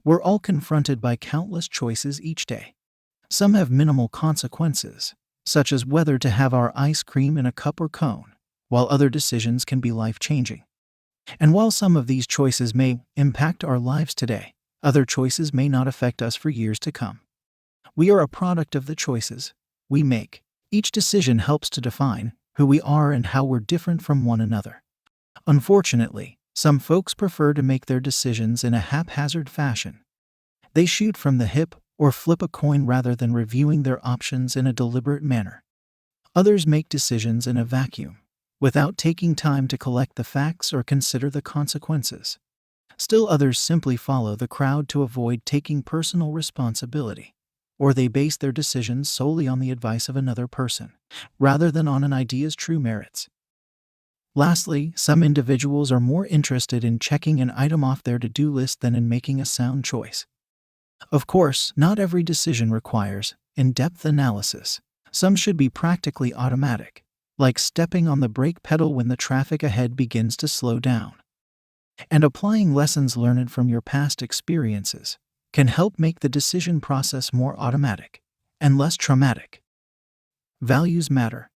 We're all confronted by countless choices each day. Some have minimal consequences, such as whether to have our ice cream in a cup or cone, while other decisions can be life-changing. And while some of these choices may impact our lives today, other choices may not affect us for years to come. We are a product of the choices we make. Each decision helps to define who we are and how we're different from one another. Unfortunately, some folks prefer to make their decisions in a haphazard fashion. They shoot from the hip or flip a coin rather than reviewing their options in a deliberate manner. Others make decisions in a vacuum, without taking time to collect the facts or consider the consequences. Still others simply follow the crowd to avoid taking personal responsibility, or they base their decisions solely on the advice of another person, rather than on an idea's true merits. Lastly, some individuals are more interested in checking an item off their to-do list than in making a sound choice. Of course, not every decision requires in-depth analysis. Some should be practically automatic, like stepping on the brake pedal when the traffic ahead begins to slow down. And applying lessons learned from your past experiences can help make the decision process more automatic and less traumatic. Values matter.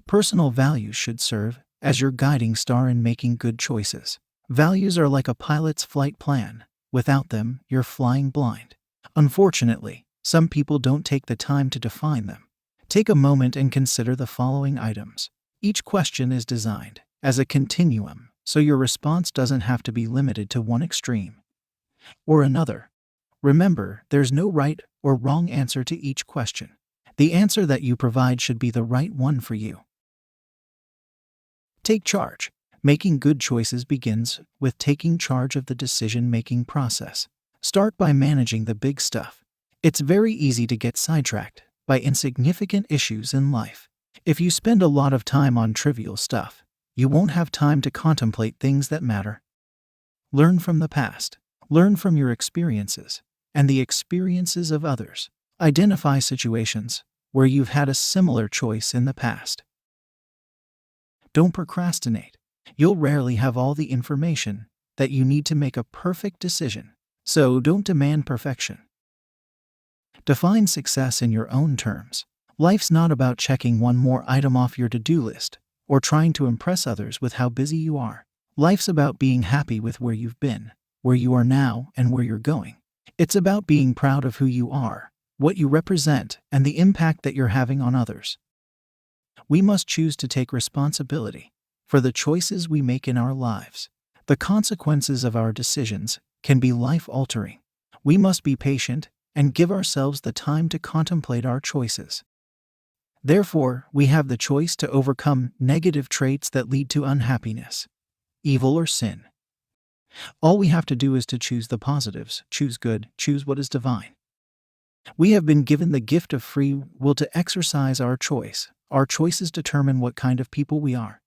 Personal values should serve as your guiding star in making good choices. Values are like a pilot's flight plan. Without them, you're flying blind. Unfortunately, some people don't take the time to define them. Take a moment and consider the following items. Each question is designed as a continuum, so your response doesn't have to be limited to one extreme or another. Remember, there's no right or wrong answer to each question. The answer that you provide should be the right one for you. Take charge. Making good choices begins with taking charge of the decision-making process. Start by managing the big stuff. It's very easy to get sidetracked by insignificant issues in life. If you spend a lot of time on trivial stuff, you won't have time to contemplate things that matter. Learn from the past. Learn from your experiences and the experiences of others. Identify situations where you've had a similar choice in the past. Don't procrastinate. You'll rarely have all the information that you need to make a perfect decision, so don't demand perfection. Define success in your own terms. Life's not about checking one more item off your to-do list or trying to impress others with how busy you are. Life's about being happy with where you've been, where you are now, and where you're going. It's about being proud of who you are, what you represent, and the impact that you're having on others. We must choose to take responsibility for the choices we make in our lives. The consequences of our decisions can be life-altering. We must be patient and give ourselves the time to contemplate our choices. Therefore, we have the choice to overcome negative traits that lead to unhappiness, evil, or sin. All we have to do is to choose the positives, choose good, choose what is divine. We have been given the gift of free will to exercise our choice. Our choices determine what kind of people we are.